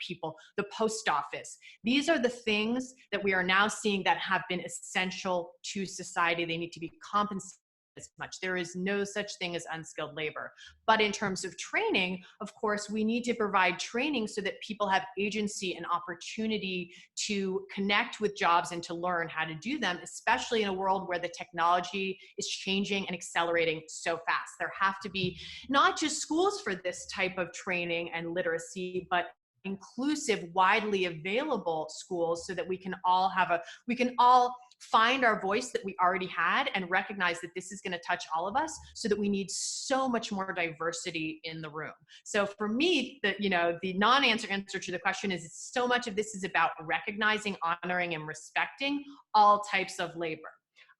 people, the post office. These are the things that we are now seeing that have been essential to society. They need to be compensated as much. There is no such thing as unskilled labor. But in terms of training, of course, we need to provide training so that people have agency and opportunity to connect with jobs and to learn how to do them, especially in a world where the technology is changing and accelerating so fast. There have to be not just schools for this type of training and literacy, but inclusive, widely available schools so that we can all find our voice that we already had and recognize that this is going to touch all of us, so that we need so much more diversity in the room. So for me, the non-answer answer to the question is so much of this is about recognizing, honoring, and respecting all types of labor.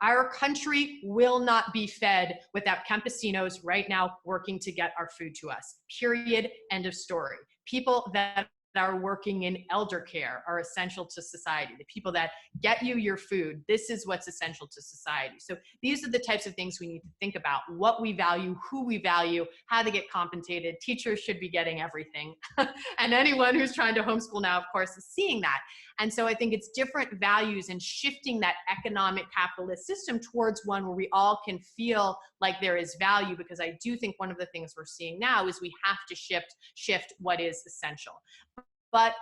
Our country will not be fed without campesinos right now working to get our food to us. Period. End of story. People that are working in elder care are essential to society. The people that get you your food, this is what's essential to society. So these are the types of things we need to think about: what we value, who we value, how they get compensated. Teachers should be getting everything. And anyone who's trying to homeschool now, of course, is seeing that. And so I think it's different values and shifting that economic capitalist system towards one where we all can feel like there is value, because I do think one of the things we're seeing now is we have to shift what is essential. But,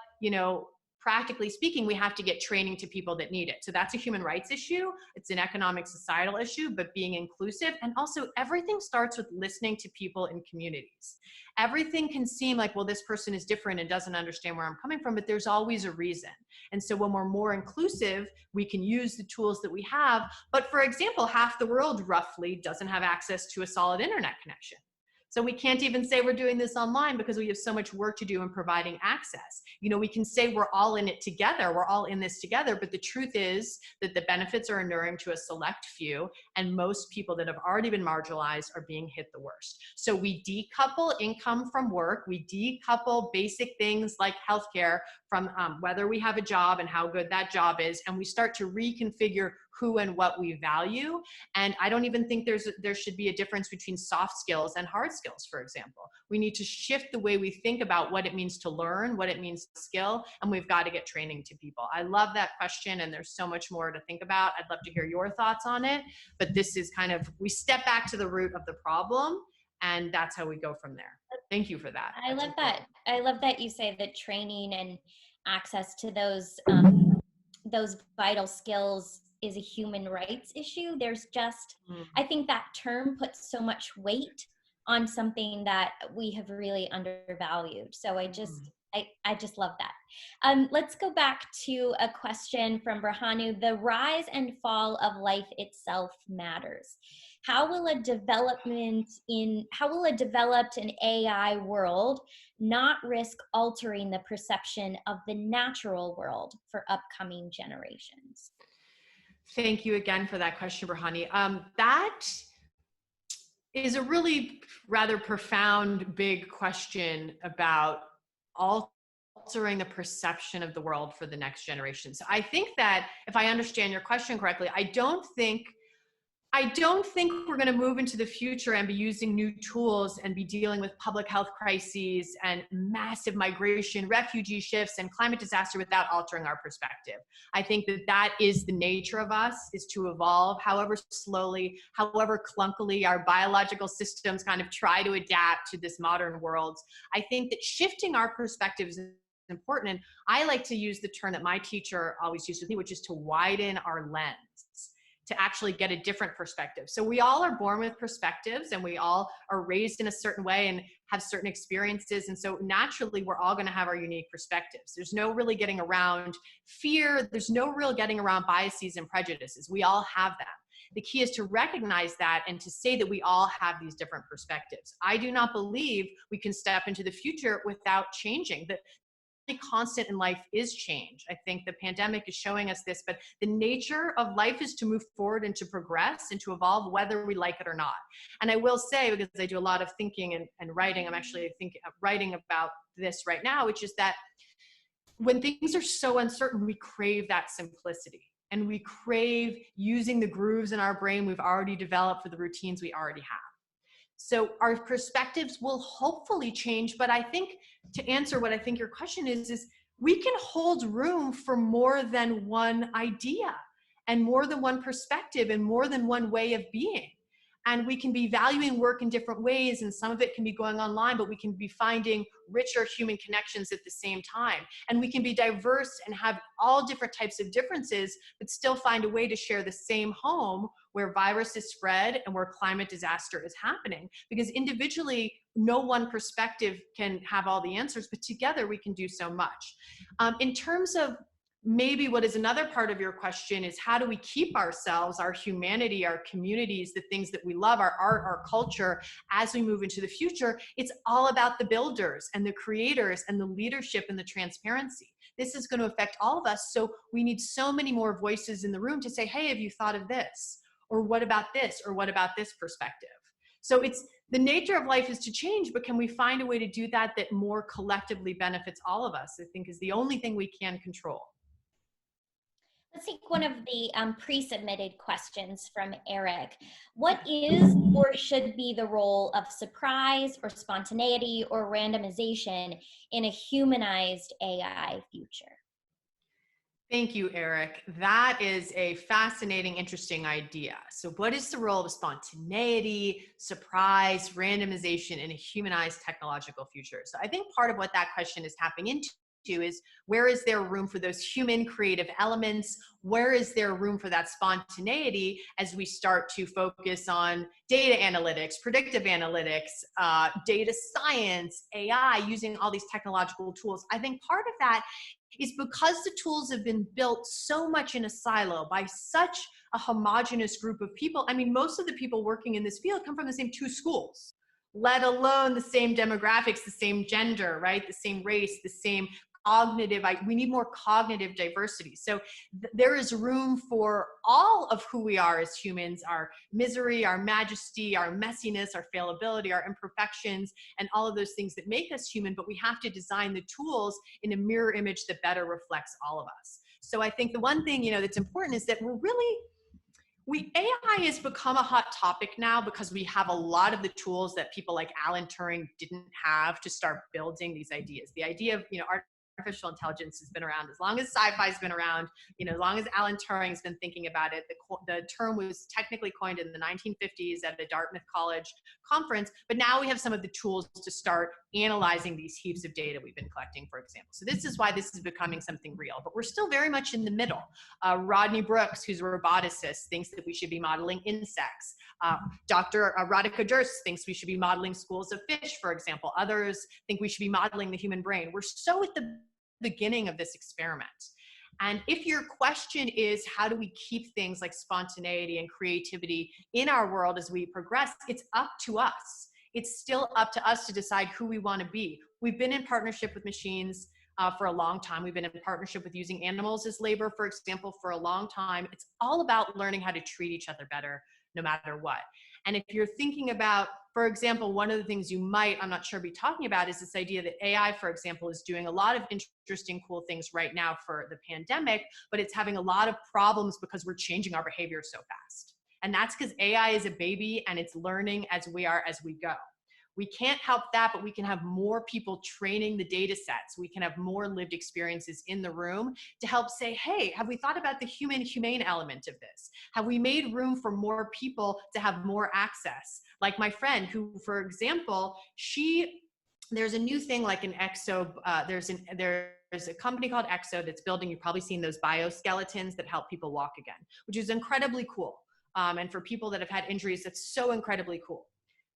practically speaking, we have to get training to people that need it. So that's a human rights issue. It's an economic, societal issue, but being inclusive. And also everything starts with listening to people in communities. Everything can seem like, well, this person is different and doesn't understand where I'm coming from, but there's always a reason. And so when we're more inclusive, we can use the tools that we have. But for example, half the world roughly doesn't have access to a solid internet connection. So we can't even say we're doing this online because we have so much work to do in providing access. We can say we're all in it together, we're all in this together, but the truth is that the benefits are inuring to a select few, and most people that have already been marginalized are being hit the worst. So we decouple income from work, we decouple basic things like healthcare from whether we have a job and how good that job is, and we start to reconfigure who and what we value. And I don't even think there should be a difference between soft skills and hard skills, for example. We need to shift the way we think about what it means to learn, what it means to skill, and we've got to get training to people. I love that question, and there's so much more to think about. I'd love to hear your thoughts on it, but this is kind of, we step back to the root of the problem, and that's how we go from there. Thank you for that. I love that. I love that you say that training and access to those vital skills is a human rights issue. There's just, I think that term puts so much weight on something that we have really undervalued. So I just love that. Let's go back to a question from Brahanu. The rise and fall of life itself matters. How will a developed and AI world not risk altering the perception of the natural world for upcoming generations? Thank you again for that question, Brahani. That is a really rather profound, big question about altering the perception of the world for the next generation. So I think that if I understand your question correctly, I don't think we're going to move into the future and be using new tools and be dealing with public health crises and massive migration, refugee shifts, and climate disaster without altering our perspective. I think that is the nature of us, is to evolve, however slowly, however clunkily our biological systems kind of try to adapt to this modern world. I think that shifting our perspectives is important. And I like to use the term that my teacher always used with me, which is to widen our lens, to actually get a different perspective. So we all are born with perspectives, and we all are raised in a certain way and have certain experiences. And so naturally, we're all going to have our unique perspectives. There's no really getting around fear. There's no real getting around biases and prejudices. We all have them. The key is to recognize that and to say that we all have these different perspectives. I do not believe we can step into the future without changing. The constant in life is change. I think the pandemic is showing us this, but the nature of life is to move forward and to progress and to evolve, whether we like it or not. And I will say, because I do a lot of thinking and writing, I'm actually writing about this right now, which is that when things are so uncertain, we crave that simplicity, and we crave using the grooves in our brain we've already developed for the routines we already have. So our perspectives will hopefully change, but I think to answer what I think your question is we can hold room for more than one idea and more than one perspective and more than one way of being. And we can be valuing work in different ways, and some of it can be going online, but we can be finding richer human connections at the same time. And we can be diverse and have all different types of differences, but still find a way to share the same home where virus is spread and where climate disaster is happening. Because individually, no one perspective can have all the answers, but together we can do so much. In terms of maybe what is another part of your question is, how do we keep ourselves, our humanity, our communities, the things that we love, our art, our culture, as we move into the future? It's all about the builders and the creators and the leadership and the transparency. This is going to affect all of us. So we need so many more voices in the room to say, hey, have you thought of this? Or what about this? Or what about this perspective? So it's the nature of life is to change, but can we find a way to do that that more collectively benefits all of us? I think is the only thing we can control. Let's take one of the pre-submitted questions from Eric. What is or should be the role of surprise or spontaneity or randomization in a humanized AI future? Thank you, Eric. That is a fascinating, interesting idea. So what is the role of spontaneity, surprise, randomization in a humanized technological future? So I think part of what that question is tapping into is, where is there room for those human creative elements? Where is there room for that spontaneity as we start to focus on data analytics, predictive analytics, data science, AI, using all these technological tools? I think part of that is because the tools have been built so much in a silo by such a homogenous group of people. I mean, most of the people working in this field come from the same 2 schools, let alone the same demographics, the same gender, right? The same race, the same cognitive, we need more cognitive diversity. So there is room for all of who we are as humans, our misery, our majesty, our messiness, our fallibility, our imperfections, and all of those things that make us human, but we have to design the tools in a mirror image that better reflects all of us. So I think the one thing, that's important is that AI has become a hot topic now because we have a lot of the tools that people like Alan Turing didn't have to start building these ideas. The idea of, artificial intelligence has been around as long as sci-fi has been around, as long as Alan Turing's been thinking about it. The term was technically coined in the 1950s at a Dartmouth College conference, but now we have some of the tools to start analyzing these heaps of data we've been collecting, for example. So this is why this is becoming something real, but we're still very much in the middle. Rodney Brooks, who's a roboticist, thinks that we should be modeling insects. Dr. Radhika Durst thinks we should be modeling schools of fish, for example. Others think we should be modeling the human brain. We're so at the beginning of this experiment. And if your question is, how do we keep things like spontaneity and creativity in our world as we progress, it's up to us. It's still up to us to decide who we want to be. We've been in partnership with machines for a long time. We've been in partnership with using animals as labor, for example, for a long time. It's all about learning how to treat each other better, no matter what. And if you're thinking about, for example, one of the things you might, I'm not sure, be talking about is this idea that AI, for example, is doing a lot of interesting, cool things right now for the pandemic, but it's having a lot of problems because we're changing our behavior so fast. And that's because AI is a baby and it's learning as we go. We can't help that, but we can have more people training the data sets. We can have more lived experiences in the room to help say, hey, have we thought about the humane element of this? Have we made room for more people to have more access? Like my friend who, for example, there's a new thing like an exo, there's a company called Exo that's building, you've probably seen those bioskeletons that help people walk again, which is incredibly cool. And for people that have had injuries, that's so incredibly cool.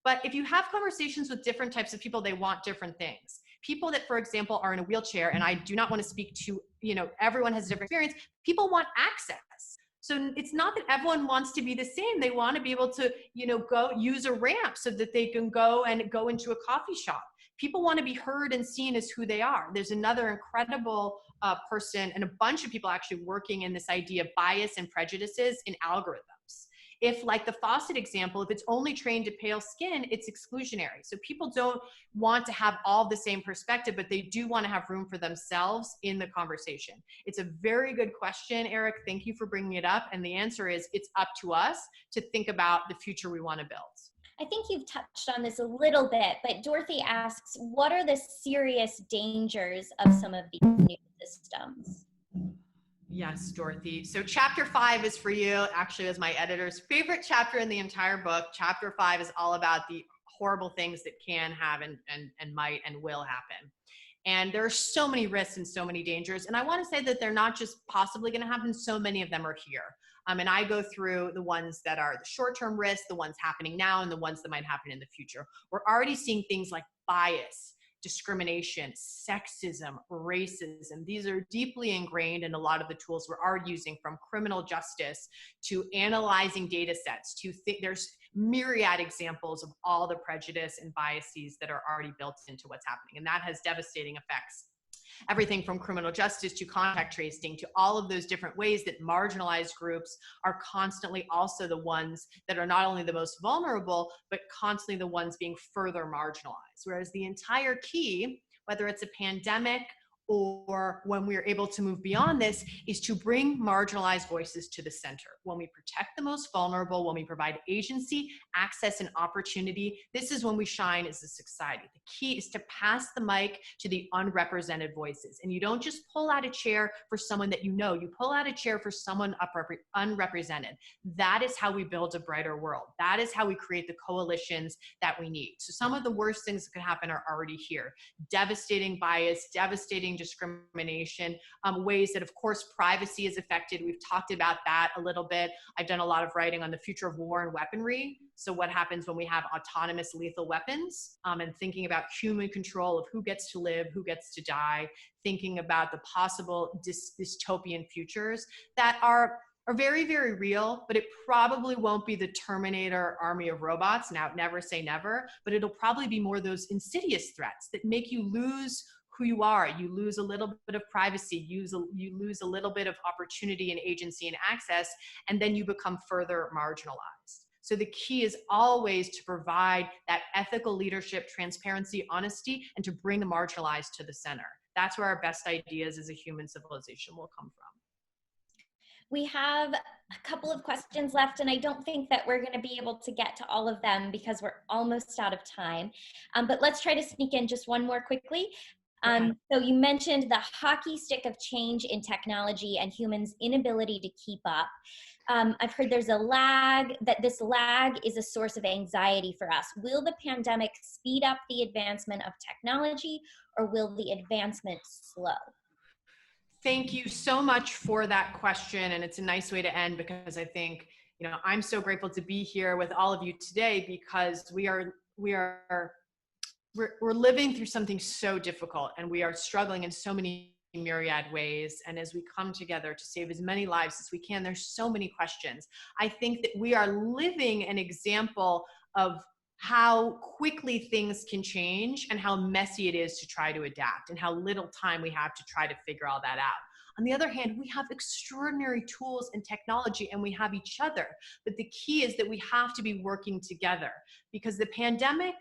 But if you have conversations with different types of people, they want different things. People that, for example, are in a wheelchair, and I do not want to speak to, everyone has a different experience. People want access. So it's not that everyone wants to be the same. They want to be able to, go use a ramp so that they can go into a coffee shop. People want to be heard and seen as who they are. There's another incredible person and a bunch of people actually working in this idea of bias and prejudices in algorithms. If, like the faucet example, if it's only trained to pale skin, it's exclusionary. So people don't want to have all the same perspective, but they do want to have room for themselves in the conversation. It's a very good question, Eric. Thank you for bringing it up. And the answer is, it's up to us to think about the future we want to build. I think you've touched on this a little bit, but Dorothy asks, what are the serious dangers of some of these new systems? Yes, Dorothy. So chapter 5 is for you. Actually, it was my editor's favorite chapter in the entire book. Chapter 5 is all about the horrible things that can have and might and will happen. And there are so many risks and so many dangers. And I want to say that they're not just possibly going to happen, so many of them are here. And I go through the ones that are the short-term risks, the ones happening now, and the ones that might happen in the future. We're already seeing things like bias, discrimination, sexism, racism. These are deeply ingrained in a lot of the tools we're already using, from criminal justice to analyzing data sets to there's myriad examples of all the prejudice and biases that are already built into what's happening. And that has devastating effects. Everything from criminal justice to contact tracing to all of those different ways that marginalized groups are constantly also the ones that are not only the most vulnerable, but constantly the ones being further marginalized. Whereas the entire key, whether it's a pandemic or when we are able to move beyond this, is to bring marginalized voices to the center. When we protect the most vulnerable, when we provide agency, access, and opportunity, this is when we shine as a society. The key is to pass the mic to the unrepresented voices. And you don't just pull out a chair for someone that you know, you pull out a chair for someone unrepresented. That is how we build a brighter world. That is how we create the coalitions that we need. So some of the worst things that could happen are already here. Devastating bias, devastating discrimination, ways that, of course, privacy is affected. We've talked about that a little bit. I've done a lot of writing on the future of war and weaponry. So what happens when we have autonomous lethal weapons, and thinking about human control of who gets to live, who gets to die, thinking about the possible dystopian futures that are very, very real, but it probably won't be the Terminator army of robots. Now, never say never, but it'll probably be more those insidious threats that make you lose who you are. You lose a little bit of privacy, you lose a little bit of opportunity and agency and access, and then you become further marginalized. So the key is always to provide that ethical leadership, transparency, honesty, and to bring the marginalized to the center. That's where our best ideas as a human civilization will come from. We have a couple of questions left, and I don't think that we're going to be able to get to all of them because we're almost out of time. But let's try to sneak in just one more quickly. So you mentioned the hockey stick of change in technology and humans' inability to keep up. I've heard there's a lag, that this lag is a source of anxiety for us. Will the pandemic speed up the advancement of technology, or will the advancement slow? Thank you so much for that question. And it's a nice way to end, because I think, I'm so grateful to be here with all of you today, because we're living through something so difficult, and we are struggling in so many myriad ways. And as we come together to save as many lives as we can, there's so many questions. I think that we are living an example of how quickly things can change and how messy it is to try to adapt, and how little time we have to try to figure all that out. On the other hand, we have extraordinary tools and technology, and we have each other. But the key is that we have to be working together, because the pandemic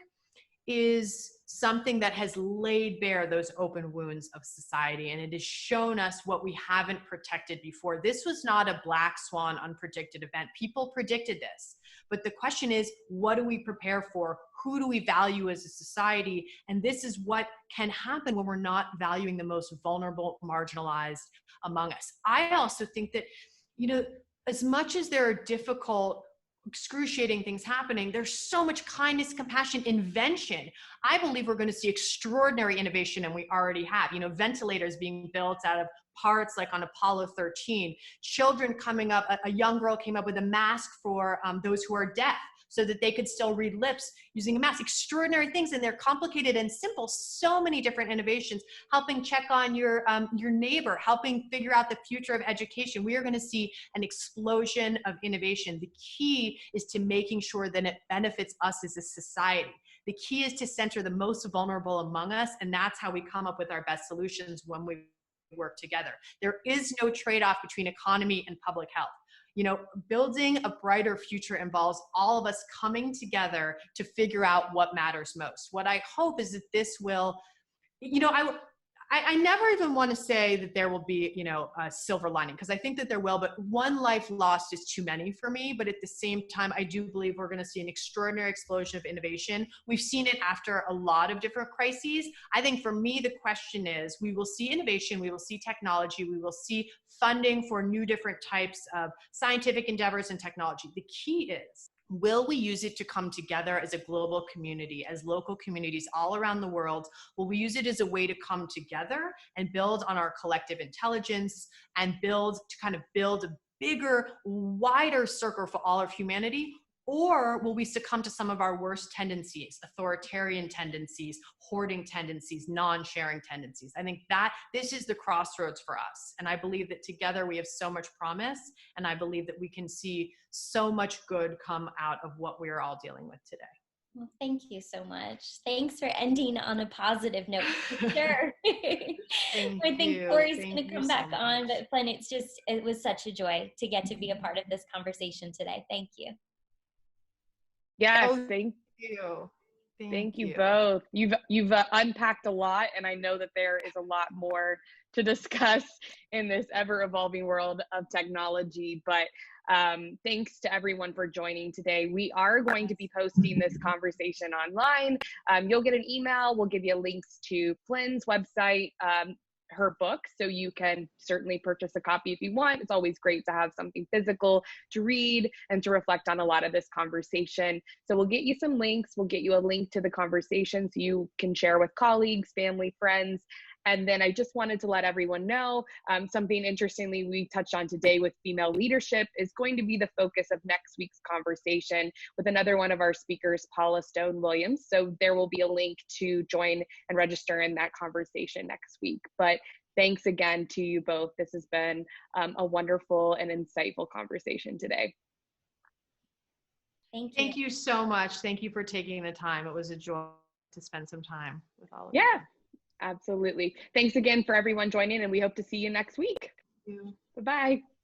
is something that has laid bare those open wounds of society, and it has shown us what we haven't protected before. This was not a black swan unpredicted event. People predicted this. But the question is, what do we prepare for? Who do we value as a society? And this is what can happen when we're not valuing the most vulnerable, marginalized among us. I also think that, as much as there are difficult, excruciating things happening, there's so much kindness, compassion, invention. I believe we're going to see extraordinary innovation, and we already have, ventilators being built out of parts like on Apollo 13, children coming up, a young girl came up with a mask for those who are deaf, so that they could still read lips using a mask. Extraordinary things, and they're complicated and simple. So many different innovations, helping check on your neighbor, helping figure out the future of education. We are going to see an explosion of innovation. The key is to making sure that it benefits us as a society. The key is to center the most vulnerable among us, and that's how we come up with our best solutions when we work together. There is no trade-off between economy and public health. Building a brighter future involves all of us coming together to figure out what matters most. What I hope is that this will, I never even want to say that there will be, a silver lining, because I think that there will, but one life lost is too many for me. But at the same time, I do believe we're going to see an extraordinary explosion of innovation. We've seen it after a lot of different crises. I think for me, the question is, we will see innovation, we will see technology, we will see funding for new different types of scientific endeavors and technology. The key is Will we use it to come together as a global community, as local communities all around the world? Will we use it as a way to come together and build on our collective intelligence and build a bigger, wider circle for all of humanity? Or will we succumb to some of our worst tendencies, authoritarian tendencies, hoarding tendencies, non-sharing tendencies? I think that this is the crossroads for us. And I believe that together we have so much promise. And I believe that we can see so much good come out of what we are all dealing with today. Well, thank you so much. Thanks for ending on a positive note. For sure. I think Tori's going to come back on, but Flynn, it was such a joy to get to be a part of this conversation today. Thank you. Yes, thank you. Thank you both. You've unpacked a lot, and I know that there is a lot more to discuss in this ever-evolving world of technology. But thanks to everyone for joining today. We are going to be posting this conversation online. You'll get an email. We'll give you links to Flynn's website, her book, so you can certainly purchase a copy if you want. It's always great to have something physical to read and to reflect on a lot of this conversation. So we'll get you some links. We'll get you a link to the conversation so you can share with colleagues, family, friends. And then I just wanted to let everyone know something interestingly we touched on today with female leadership is going to be the focus of next week's conversation with another one of our speakers, Paula Stone Williams. So there will be a link to join and register in that conversation next week. But thanks again to you both. This has been a wonderful and insightful conversation today. Thank you. Thank you so much. Thank you for taking the time. It was a joy to spend some time with all of you. Yeah. Absolutely. Thanks again for everyone joining, and we hope to see you next week. Thank you. Bye-bye.